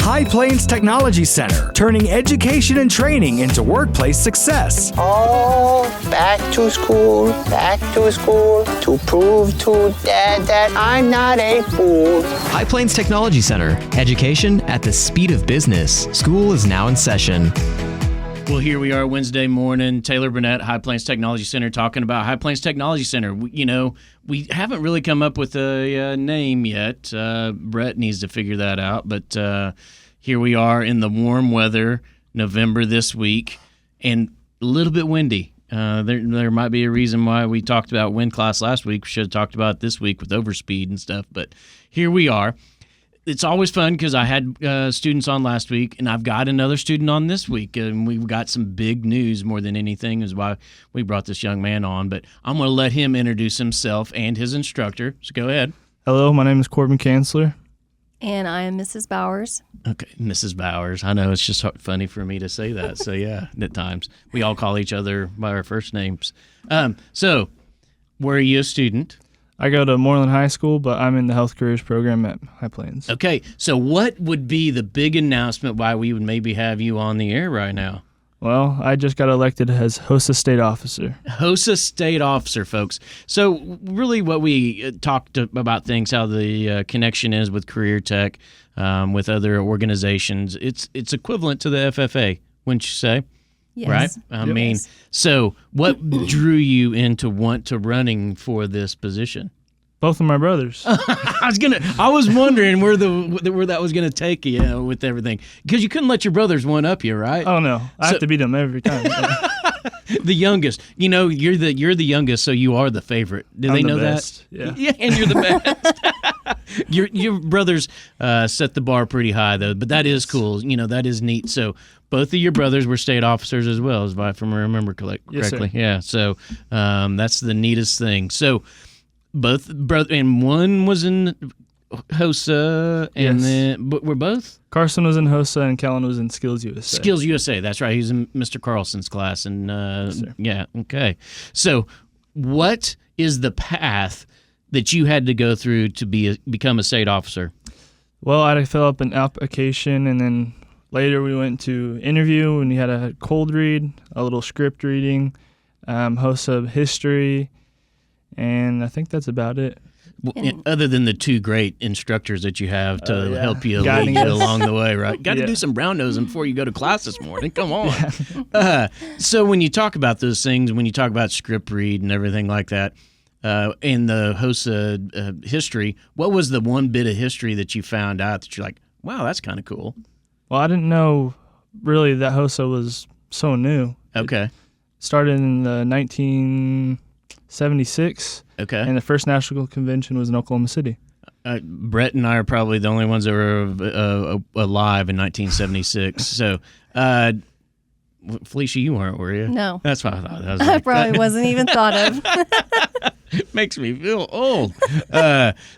High Plains Technology Center, turning education and training into workplace success. Oh, back to school, to prove to Dad that I'm not a fool. High Plains Technology Center, education at the speed of business. School is now in session. Well, here we are Wednesday morning. Taylor Burnett, High Plains Technology Center, talking about High Plains Technology Center. We haven't really come up with a name yet. Brett needs to figure that out. But here we are in the warm weather, November this week, and a little bit windy. There might be a reason why we talked about wind class last week. We should have talked about it this week with overspeed and stuff. But here we are. It's always fun because I had students on last week, and I've got another student on this week, and we've got some big news more than anything is why we brought this young man on. But I'm going to let him introduce himself and his instructor. So go ahead. Hello, my name is Korbin Cansler. And I am Mrs. Bowers. Okay, Mrs. Bowers. I know it's just funny for me to say that. So yeah, at times we all call each other by our first names. So where are you a student? I go to Moreland High School, but I'm in the health careers program at High Plains. Okay, so what would be the big announcement why we would maybe have you on the air right now? Well, I just got elected as HOSA State Officer. HOSA State Officer, folks. So really what we talked about things, how the connection is with Career Tech, with other organizations. It's equivalent to the FFA, wouldn't you say? Yes. Right? I mean, so what drew you into running for this position? Both of my brothers. I was wondering where that was gonna take you, with everything, because you couldn't let your brothers one up you, right? Oh no, I have to beat them every time. The youngest, you're the youngest, so you are the favorite. Do they know best. that? Yeah, and you're the best. Your brothers set the bar pretty high though, but that is cool. That is neat. So both of your brothers were state officers as well, if I remember correctly. Yes, sir. Yeah. So that's the neatest thing. So both brother and one was in HOSA, and then but we're both. Carson was in HOSA and Kellen was in Skills USA. Skills USA, that's right. He was in Mr. Carlson's class, and Yes, yeah, okay. So, what is the path that you had to go through to become a state officer? Well, I had to fill up an application, and then later we went to interview, and we had a cold read, a little script reading, HOSA history, and I think that's about it. Well, other than the two great instructors that you have to help you lead you along the way, right? Got to do some brown nosing before you go to class this morning. Come on. So when you talk about those things, when you talk about script read and everything like that, in the HOSA history, what was the one bit of history that you found out that you're like, wow, that's kind of cool? Well, I didn't know really that HOSA was so new. Okay. It started in 1976. Okay. And the first national convention was in Oklahoma City. Brett and I are probably the only ones that were alive in 1976. So, Falisha, you weren't, were you? No. That's what I thought. I probably wasn't even thought of. Makes me feel old.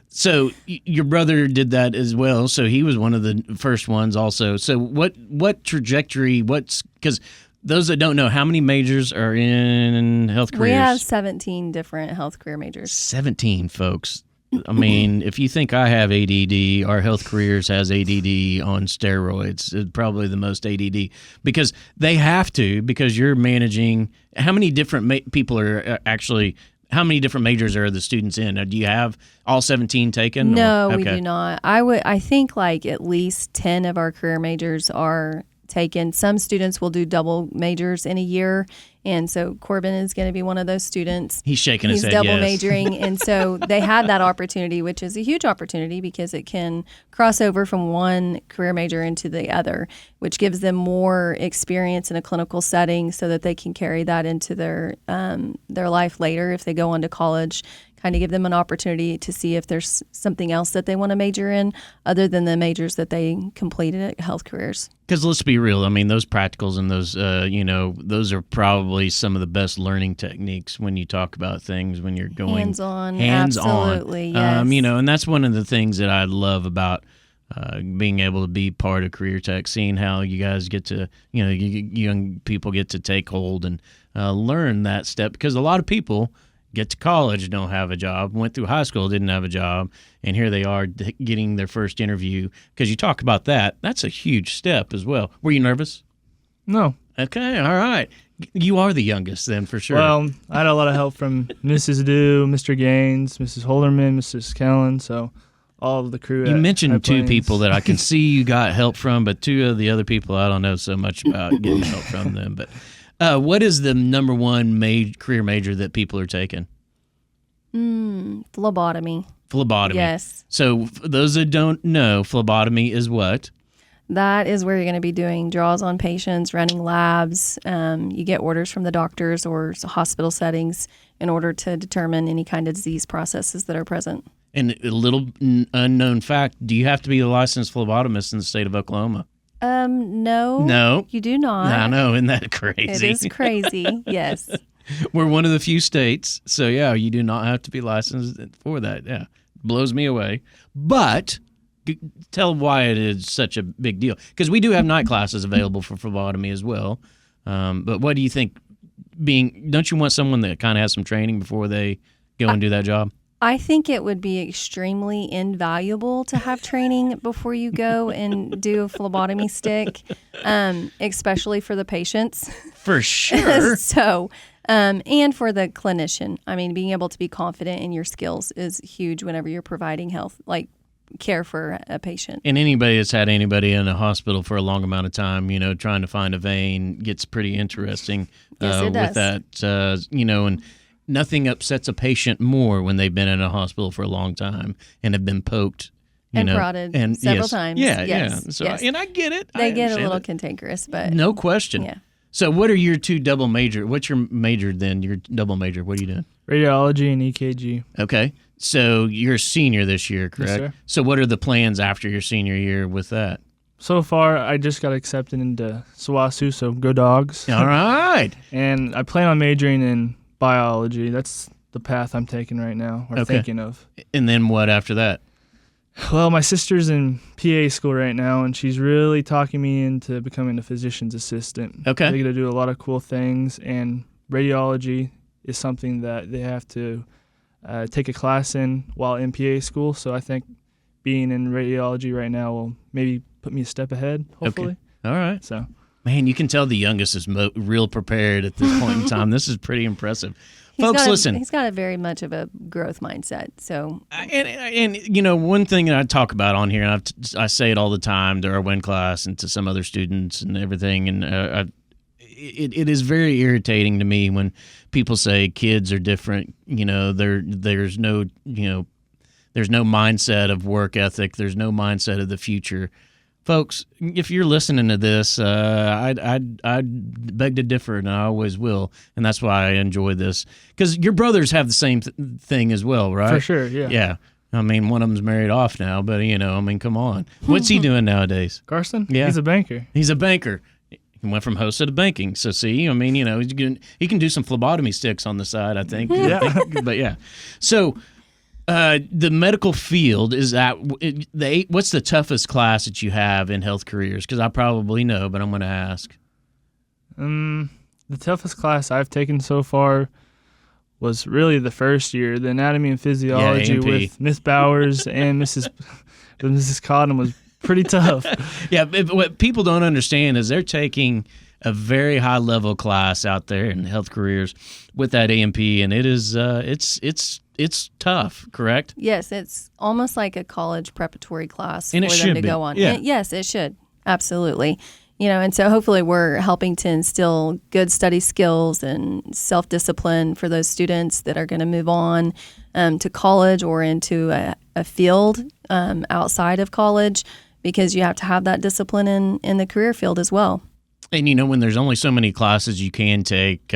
So your brother did that as well. So he was one of the first ones also. So what trajectory, because those that don't know, how many majors are in health careers? We have 17 different health career majors. 17, folks. I mean, if you think I have ADD, our health careers has ADD on steroids. It's probably the most ADD because they have to, because you're managing. How many different people are actually, how many different majors are the students in? Do you have all 17 taken? No, Okay. we do not. I think like at least 10 of our career majors are taken. Some students will do double majors in a year, and so Korbin is going to be one of those students. He's shaking his head. He's double yes. majoring, and so they had that opportunity, which is a huge opportunity because it can cross over from one career major into the other, which gives them more experience in a clinical setting so that they can carry that into their life later if they go on to college. Kind of give them an opportunity to see if there's something else that they want to major in other than the majors that they completed at health careers. Because let's be real, I mean, those practicals and those, those are probably some of the best learning techniques when you talk about things when you're going hands-on. Absolutely, yes. And that's one of the things that I love about being able to be part of Career Tech, seeing how you guys get to, young people get to take hold and learn that step. Because a lot of people, get to college, don't have a job, went through high school, didn't have a job, and here they are getting their first interview. Because you talk about that, that's a huge step as well. Were you nervous? No. Okay, all right. You are the youngest then, for sure. Well, I had a lot of help from Mrs. Dew, Mr. Gaines, Mrs. Holderman, Mrs. Kellen, so all of the crew. You mentioned High 2 Plains. people that I can see you got help from, but 2 of the other people I don't know so much about getting help from them. But what is the number one career major that people are taking? Phlebotomy. Phlebotomy. Yes. So for those that don't know, phlebotomy is what? That is where you're going to be doing draws on patients, running labs. You get orders from the doctors or hospital settings in order to determine any kind of disease processes that are present. And a little unknown fact, do you have to be a licensed phlebotomist in the state of Oklahoma? No. No. You do not. I know, isn't that crazy? It is crazy, yes. We're one of the few states, so yeah, you do not have to be licensed for that. Yeah, blows me away. But tell why it is such a big deal, because we do have night classes available for phlebotomy as well. But what do you think? Don't you want someone that kind of has some training before they go and do that job? I think it would be extremely invaluable to have training before you go and do a phlebotomy stick, especially for the patients. For sure. So, and for the clinician. I mean, being able to be confident in your skills is huge whenever you're providing care for a patient. And anybody that's had anybody in a hospital for a long amount of time, trying to find a vein gets pretty interesting. Yes, it does. With that, and nothing upsets a patient more when they've been in a hospital for a long time and have been poked. Prodded several times. Yeah, yes, yeah. So, yes. And I get it. They I get a understand little it. cantankerous, but No question. yeah. So what are your 2 double major? What's your major then? Your double major? What are you doing? Radiology and EKG. Okay. So you're a senior this year, correct? sir. So what are the plans after your senior year with that? So far, I just got accepted into SWASU, so go Dogs. All right. And I plan on majoring in biology. That's the path I'm taking right now, or Okay. thinking of. And then what after that? Well, my sister's in PA school right now, and she's really talking me into becoming a physician's assistant. Okay. They get to do a lot of cool things, and radiology is something that they have to take a class in while in PA school. So I think being in radiology right now will maybe put me a step ahead, hopefully. Okay. All right. So, Man, you can tell the youngest is real prepared at this point in time. This is pretty impressive. Folks, listen. He's got a very much of a growth mindset. So, And one thing that I talk about on here, and I say it all the time to our WIN class and to some other students and everything, and it is very irritating to me when people say kids are different. There's no mindset of work ethic. There's no mindset of the future. Folks, if you're listening to this, I'd beg to differ, and I always will, and that's why I enjoy this. Because your brothers have the same thing as well, right? for sure, yeah. Yeah. I mean, one of them's married off now, but, come on. What's he doing nowadays? Carson? Yeah. He's a banker. He's a banker. He went from host to banking. So, see, he can do some phlebotomy sticks on the side, I think. Yeah. But, yeah. So, the medical field, what's the toughest class that you have in health careers? Because I probably know, but I'm going to ask. The toughest class I've taken so far was really the first year, the anatomy and physiology A&P. with Miss Bowers and Mrs. Cotton was pretty tough. Yeah, what people don't understand is they're taking a very high level class out there in health careers with that A&P, and it is it's tough, correct? yes, it's almost like a college preparatory class And for it them should to be. go on. Yeah. Yes, it should. Absolutely. And so hopefully we're helping to instill good study skills and self-discipline for those students that are going to move on to college or into a field outside of college, because you have to have that discipline in the career field as well. And when there's only so many classes you can take,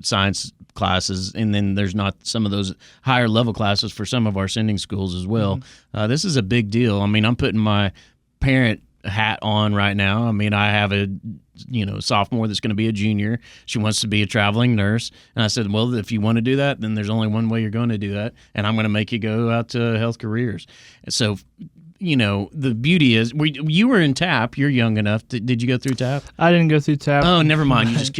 science classes, and then there's not some of those higher level classes for some of our sending schools as well. Mm-hmm. This is a big deal. I mean, I'm putting my parent hat on right now. I mean, I have a sophomore that's going to be a junior. She wants to be a traveling nurse, and I said, well, if you want to do that, then there's only one way you're going to do that, and I'm going to make you go out to health careers. So the beauty is you were in TAP. You're young enough. Did you go through TAP? I didn't go through TAP. Oh, never mind. You just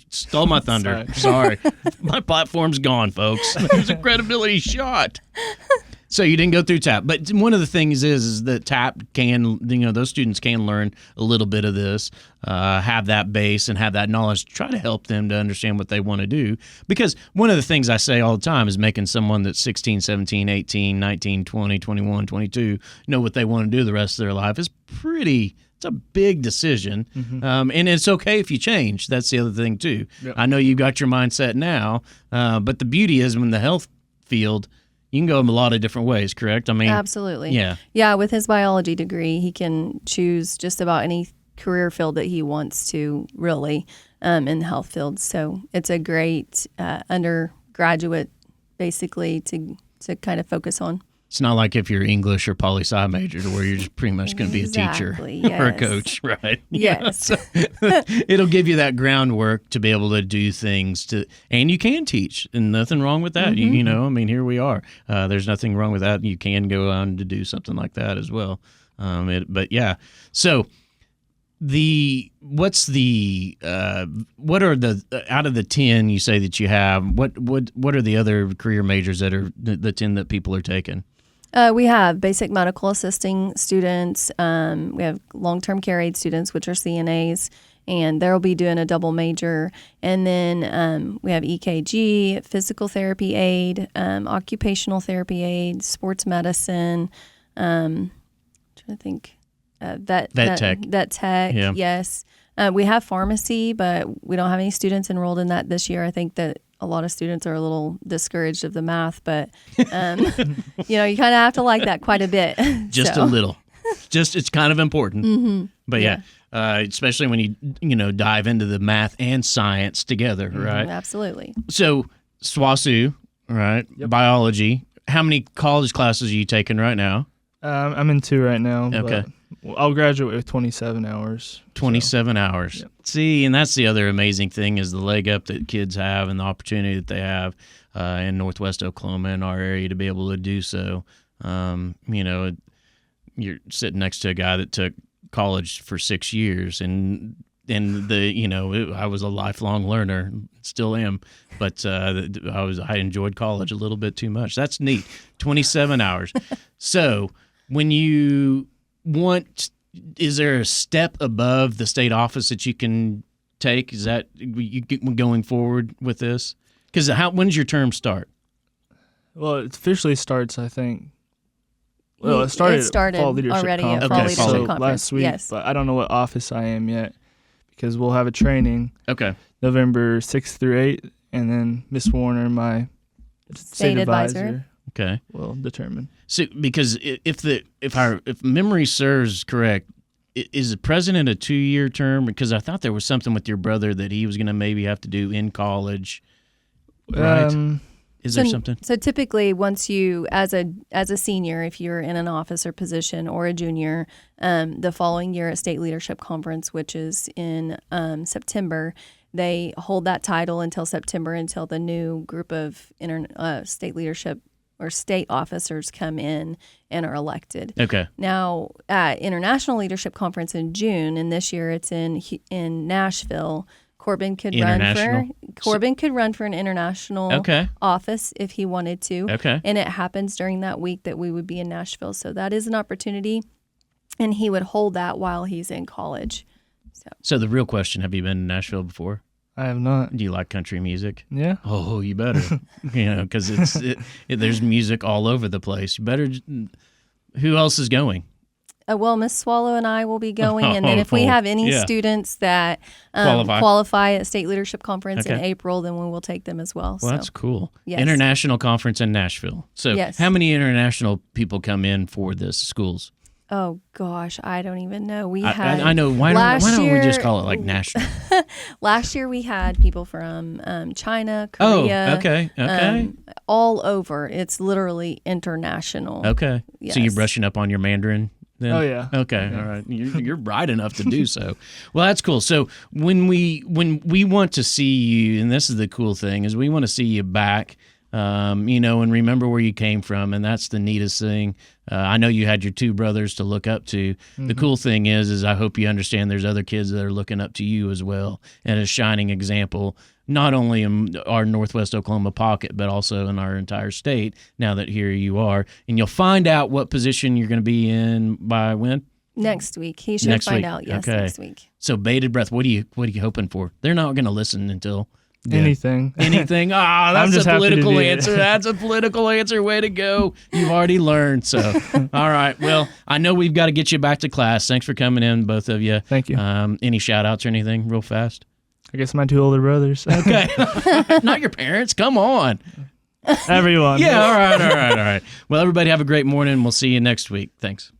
stole my thunder. Sorry. My platform's gone, folks. There's a credibility shot. So you didn't go through TAP, but one of the things is that TAP can, those students can learn a little bit of this, have that base and have that knowledge, try to help them to understand what they want to do. Because one of the things I say all the time is making someone that's 16, 17, 18, 19, 20, 21, 22 know what they want to do the rest of their life is it's a big decision. And it's okay if you change. That's the other thing too. Yep. I know you got your mindset now, but the beauty is in the health field, you can go in a lot of different ways, correct? I mean, absolutely. Yeah. Yeah, with his biology degree, he can choose just about any career field that he wants to, really, in the health field. So it's a great undergraduate, basically, to kind of focus on. It's not like if you're English or poli-sci major where you're just pretty much going to be a teacher or a coach, right? Yes. Yeah, so it'll give you that groundwork to be able to do things and you can teach, and nothing wrong with that. You know, I mean, here we are. There's nothing wrong with that. You can go on to do something like that as well. But yeah, so what are the out of the 10 you say that you have? What are the other career majors that are the 10 that people are taking? We have basic medical assisting students. We have long-term care aid students, which are CNAs, and they'll be doing a double major. And then we have EKG, physical therapy aid, occupational therapy aid, sports medicine. Trying to think, vet tech. Yeah. Yes. We have pharmacy, but we don't have any students enrolled in that this year. I think that a lot of students are a little discouraged of the math, but you kind of have to like that quite a bit. Just a little. It's kind of important. But yeah, especially when you dive into the math and science together, right? Absolutely. So SWASU, right? Yep. Biology. How many college classes are you taking right now? I'm in 2 right now. Okay. I'll graduate with 27 hours. 27 hours. Yep. See, and that's the other amazing thing is the leg up that kids have and the opportunity that they have in Northwest Oklahoma in our area to be able to do so. You're sitting next to a guy that took college for 6 years and I was a lifelong learner, still am, but I enjoyed college a little bit too much. That's neat. 27 hours. So when you is there a step above the state office that you can take? Is that you going forward with this? Because when's your term start? Well, it officially starts, I think. Well, it started Fall Leadership already Conference, at Fall Leadership Conference last week, yes. But I don't know what office I am yet because we'll have a training November 6th through 8th, and then Miss Warner, my state advisor, will determine. So, because if memory serves correct, is the president a 2-year term? Because I thought there was something with your brother that he was going to maybe have to do in college, right? Is there something? So typically, once you, as a senior, if you're in an officer position or a junior, the following year at State Leadership Conference, which is in September, they hold that title until September until the new group of state leadership or state officers come in and are elected. Okay. Now, International Leadership Conference in June, and this year it's in Nashville. Corbin could run for an international office if he wanted to. Okay. And it happens during that week that we would be in Nashville. So that is an opportunity, and he would hold that while he's in college. So the real question, have you been to Nashville before? I have not. Do you like country music? Yeah. Oh, you better. Because there's music all over the place. You better. Who else is going? Well, Miss Swallow and I will be going, and then if we have any students that qualify at State Leadership Conference in April, then we will take them as well. Well, that's cool. Yes. International Conference in Nashville. So how many international people come in for this schools? Oh, gosh, I don't even know. I know. Why don't we just call it like national? Last year we had people from China, Korea. Oh, okay. All over. It's literally international. Okay. Yes. So you're brushing up on your Mandarin then? Oh, yeah. Okay, all right. You're bright enough to do so. Well, that's cool. So when we want to see you, and this is the cool thing, is we want to see you back and remember where you came from, and that's the neatest thing. I know you had your two brothers to look up to. Mm-hmm. The cool thing is I hope you understand there's other kids that are looking up to you as well, and a shining example, not only in our Northwest Oklahoma pocket, but also in our entire state, now that here you are. And you'll find out what position you're going to be in by when? Next week. He should find out, yes, okay. Next week. So bated breath, what are you hoping for? They're not going to listen until... Anything. Anything. That's a political answer. That's a political answer. Way to go. You've already learned. So, all right. Well, I know we've got to get you back to class. Thanks for coming in, both of you. Thank you. Any shout outs or anything real fast? I guess my two older brothers. Okay. Not your parents. Come on. Everyone. Yeah. All right. Well, everybody have a great morning. We'll see you next week. Thanks.